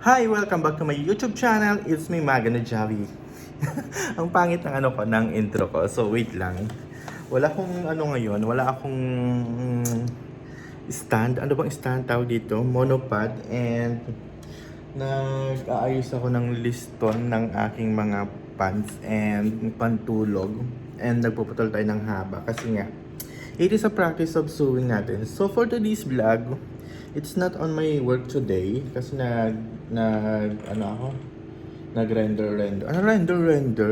Hi! Welcome back to my YouTube channel. It's me, Maga na Javi. Ang pangit ng ng intro ko. So, wait lang. Wala akong ngayon. Wala akong stand. Ano bang stand tawag dito? Monopod. And nag-aayos ako ng liston ng aking mga pants and pantulog. And nagpuputol tayo ng haba. Kasi nga, it is a practice of sewing natin. So, for today's vlog, it's not on my work today kasi nag-render,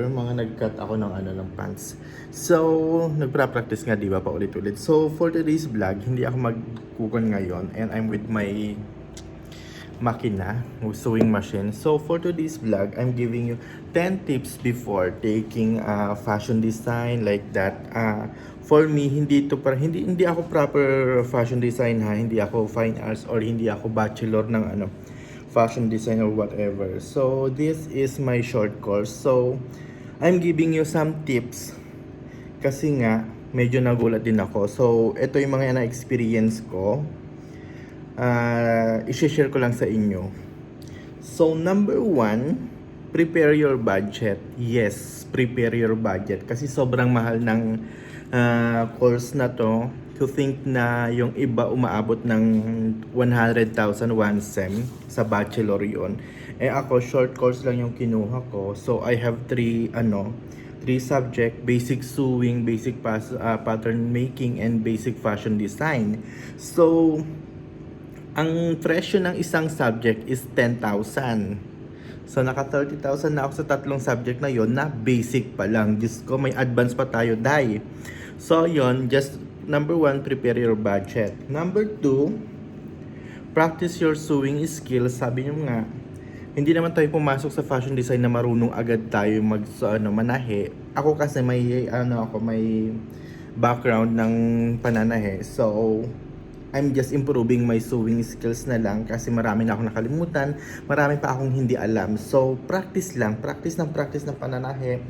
mga nag-cut ako ng pants. So, nagpa-practice nga, di ba, paulit-ulit. So, for today's vlog, hindi ako magkukon ngayon and I'm with my makina, sewing machine. So, for today's vlog, I'm giving you 10 tips before taking fashion design like that. For me, hindi ako proper fashion design ha, hindi ako fine arts or hindi ako bachelor ng fashion design or whatever. So, this is my short course. So, I'm giving you some tips kasi nga medyo nagulat din ako. So, ito yung mga na-experience ko. I-share ko lang sa inyo. So, number 1, prepare your budget. Yes, prepare your budget. Kasi sobrang mahal ng course na to. To think na yung iba umaabot ng 100,000 one sem sa bachelor yon. Ako, short course lang yung kinuha ko. So, I have 3 subject: basic sewing, basic pattern making, and basic fashion design. So, ang presyo ng isang subject is 10,000. So, naka 30,000 na ako sa tatlong subject na yon na basic pa lang. Diyos ko, may advance pa tayo, dai. So, yon, just number 1, prepare your budget. Number 2, practice your sewing skills. Sabi nyo nga, hindi naman tayo pumasok sa fashion design na marunong agad tayo manahe. Ako kasi may background ng pananahe. So, I'm just improving my sewing skills na lang kasi marami na akong nakalimutan, marami pa akong hindi alam. So, practice lang, practice ng pananahe,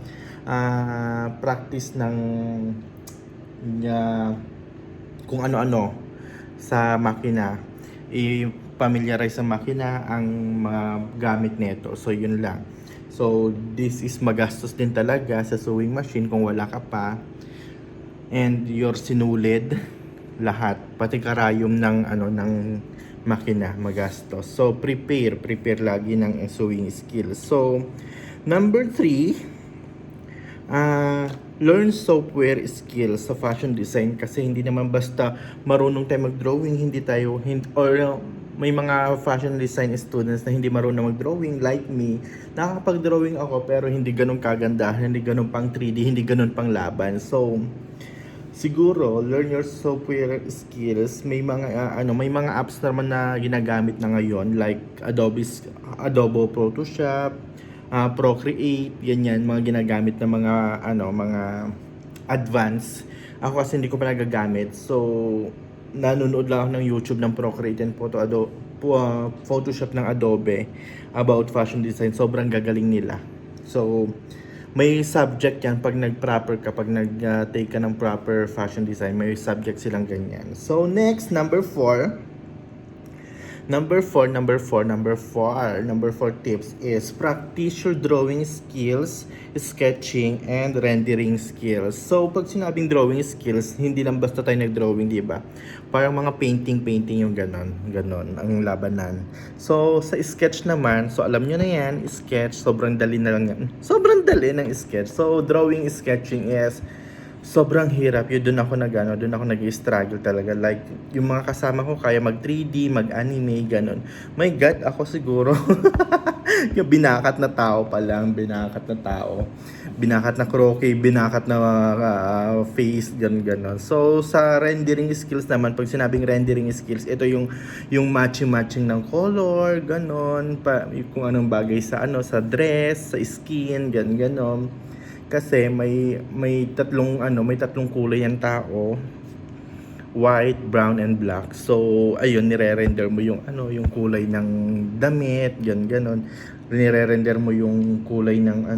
practice ng kung ano-ano sa makina. I-familiarize sa makina ang mga gamit nito. So, yun lang. So, this is magastos din talaga sa sewing machine kung wala ka pa. And your sinulid, lahat, pati karayom ng makina magastos. So, prepare lagi ng sewing skills. So, number 3, learn software skills sa fashion design kasi hindi naman basta marunong tayo mag-drawing, may mga fashion design students na hindi marunong mag-drawing like me. Nakakapag-drawing ako pero hindi ganun kagandahan, hindi ganun pang 3D, hindi ganun pang laban. So, siguro learn your software skills. May mga apps naman na ginagamit na ngayon like Adobe Photoshop, Procreate, yan mga ginagamit na mga advanced. Ako kasi hindi ko pa nagagamit. So, nanonood lang ako ng YouTube ng Procreate and Photoshop ng Adobe about fashion design. Sobrang gagaling nila. So, may subject yan pag pag nag-take ka ng proper fashion design, may subject silang ganyan. So, next, number 4 tips is practice your drawing skills, sketching, and rendering skills. So, pag sinabing drawing skills, hindi lang basta tayo nag-drawing, di ba? Parang mga painting yung ganon ang labanan. So, sa sketch naman, so alam nyo na yan, sketch, sobrang dali na lang yan. Sobrang dali ng sketch. So, drawing, sketching is sobrang hirap. Doon ako nag-struggle talaga. Like, yung mga kasama ko kaya mag 3D, mag-anime, ganon. My God, ako siguro yung binakat na tao pa lang, binakat na croquet, binakat na face, ganon. So, sa rendering skills naman, pag sinabing rendering skills, ito yung matching ng color, ganon, kung anong bagay sa dress, sa skin, ganon. Kasi may tatlong kulay ang tao, white, brown, and black. So, ayun, nire-render mo yung kulay ng damit, ganon. Nire-render mo yung kulay ng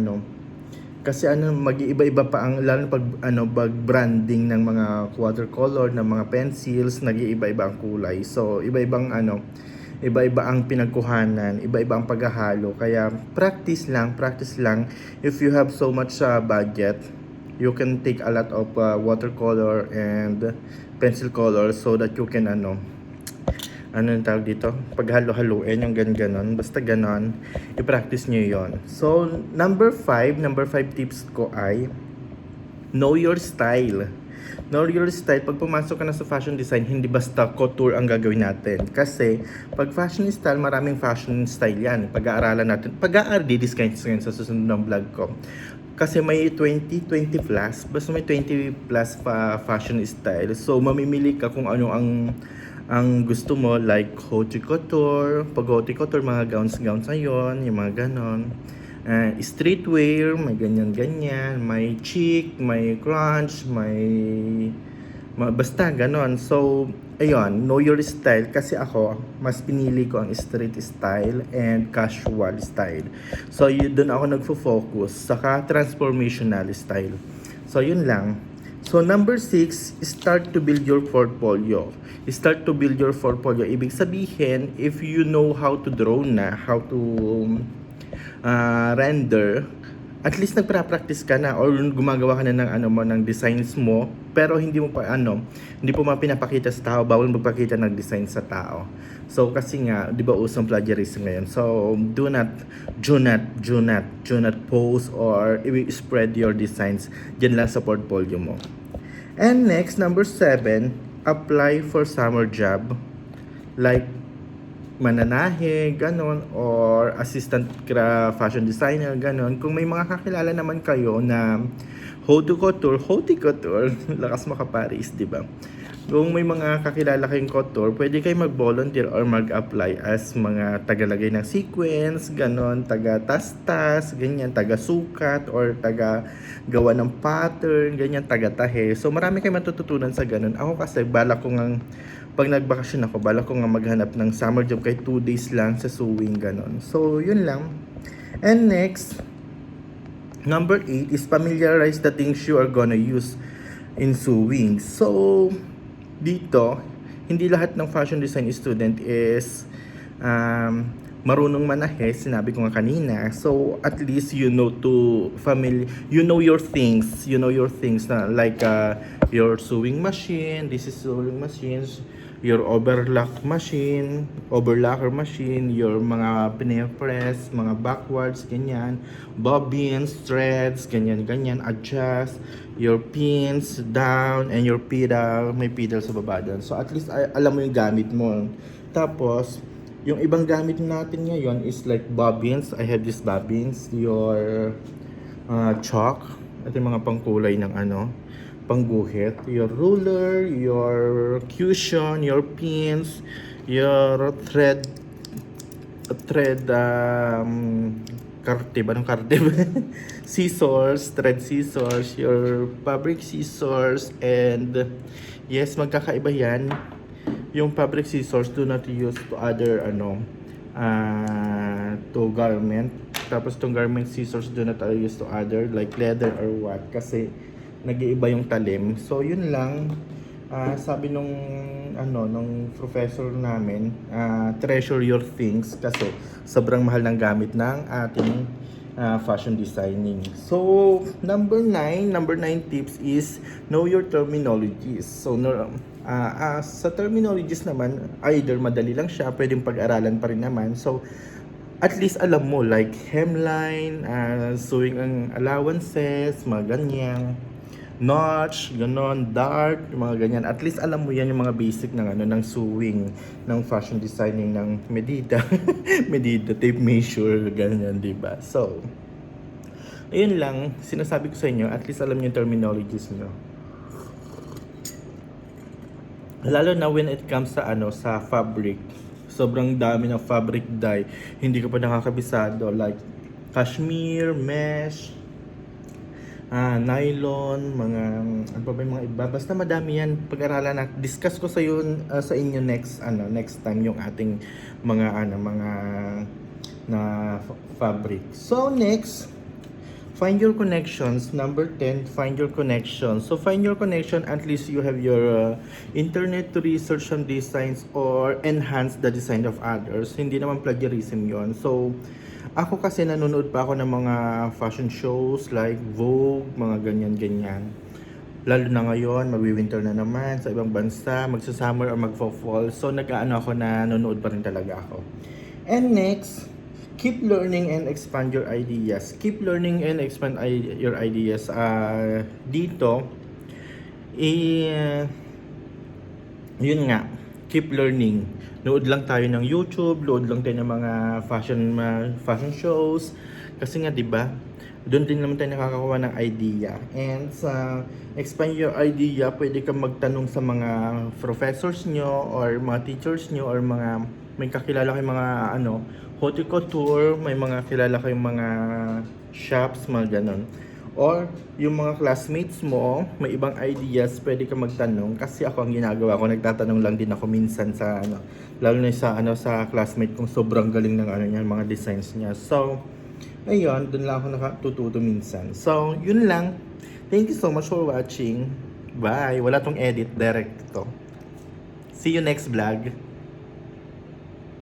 kasi mag-iiba-iba pa ang lalo pag branding ng mga watercolor, ng mga pencils, nag-iiba-iba ang kulay. So, iba-iba ang pinagkuhanan, iba-iba ang paghahalo. Kaya practice lang. If you have so much budget, you can take a lot of watercolor and pencil color so that you can ano yung tawag dito? Paghalo-haluin yung ganon. Basta ganon, i-practice nyo yon. So, number 5 tips ko ay know your style. Know your style. Pag pumasok ka na sa fashion design, hindi basta couture ang gagawin natin. Kasi, pag fashion style, maraming fashion style yan. Pag-aaralan natin. Pag-aardi, discount sa susunod ng vlog ko. Kasi may 20 plus. Basta may 20 plus fashion style. So, mamimili ka kung ano ang gusto mo, like haute couture. Pag haute couture, mga gowns ngayon, yung mga ganon. Streetwear, may ganyan, may chic, may crunch, basta ganon. So, ayun, know your style. Kasi ako, mas pinili ko ang street style and casual style. So, doon ako nagfo-focus. Saka transformational style. So, yun lang. So, number 6, start to build your portfolio. Start to build your portfolio. Ibig sabihin, if you know how to draw na, how to render, at least nagpa-practice ka na or gumagawa ka na ng designs mo, pero hindi mo pinapakita sa tao, bawal magpakita ng design sa tao. So kasi nga, 'di ba usong plagiarism ngayon. So do not post or spread your designs diyan lang sa portfolio mo. And next, number 7, apply for summer job like mananahe, ganon, or assistant fashion designer, ganon. Kung may mga kakilala naman kayo na haute couture, lakas makaparis, di ba? Kung may mga kakilala kayong couture, pwede kayo mag-volunteer or mag-apply as mga tagalagay ng sequence, ganon, taga-tastas, ganyan, taga-sukat, or taga-gawa ng pattern, ganyan, taga-tahe. So, marami kayong matututunan sa ganon. Ako kasi, pag nagbakasyon ako, balak ko nga maghanap ng summer job kahit 2 days lang sa sewing, ganon. So, yun lang. And next, number 8 is familiarize the things you are gonna use in sewing. So, dito, hindi lahat ng fashion design student is marunong manahe, sinabi ko nga kanina. So, at least you know your things. You know your things na like your sewing machine, this is sewing machines, your overlocker machine, your mga pin-press, mga backwards, ganyan, bobbins, threads, ganyan, adjust, your pins down, and your pedal, may pedal sa baba doon. So, at least alam mo yung gamit mo. Tapos, yung ibang gamit natin ngayon is like bobbins. I have these bobbins, your chalk, at yung mga pangkulay ng pangguhit, your ruler, your cushion, your pins, your thread scissors, thread scissors, your fabric scissors, and yes, magkakaiba yan. Yung fabric scissors do not use to other to garment. Tapos tong garment scissors do not use to other like leather or what, kasi nag-iiba yung talim. So yun lang. Sabi nung professor namin, treasure your things kasi sobrang mahal ng gamit ng ating fashion designing. So number 9 tips is know your terminologies. So sa terminologies naman, either madali lang siya, pwedeng pag-aralan pa rin naman. So at least alam mo like hemline, sewing ang allowances, mga ganyan, notch, ganon, dart, mga ganyan. At least alam mo yan yung mga basic ng sewing, ng fashion designing, ng medida, tape measure, ganyan, diba? So, ayun lang, sinasabi ko sa inyo, at least alam niyo yung terminologies nyo. Lalo na when it comes sa sa fabric. Sobrang dami ng fabric dye, hindi ko pa nakakabisado, like cashmere, mesh, nylon, mga ano pa ba yung mga iba, basta madami yan. Pag-aralan na, discuss ko sa inyo next time yung ating mga fabric. So next, Find your connections. Number 10, find your connection. So find your connection, at least you have your internet to research some designs or enhance the design of others. Hindi naman plagiarism yon. So ako kasi nanonood pa ako ng mga fashion shows like Vogue, mga ganyan-ganyan. Lalo na ngayon, magwi-winter na naman sa ibang bansa, magsa-summer or magfo-fall. So nag-aano ako na nanonood pa rin talaga ako. And next, keep learning and expand your ideas. Keep learning and expand your ideas. Dito, yun nga, keep learning. Load lang tayo ng YouTube, load lang tayo ng mga fashion shows. Kasi nga, di ba? Doon din naman tayo nakakakuha ng idea. And sa expand your idea, pwede kang magtanong sa mga professors nyo or mga teachers nyo or mga may kakilala kayong mga haute couture, may mga kilala kayong mga shops, mga ganon. Or yung mga classmates mo, may ibang ideas, pwede ka magtanong. Kasi ako ang ginagawa ko, nagtatanong lang din ako minsan sa lalo na sa classmate kong sobrang galing ng niya, mga designs niya. So, ayun, dun lang ako nakatututo minsan. So, yun lang. Thank you so much for watching. Bye. Wala tong edit, direct to. See you next vlog.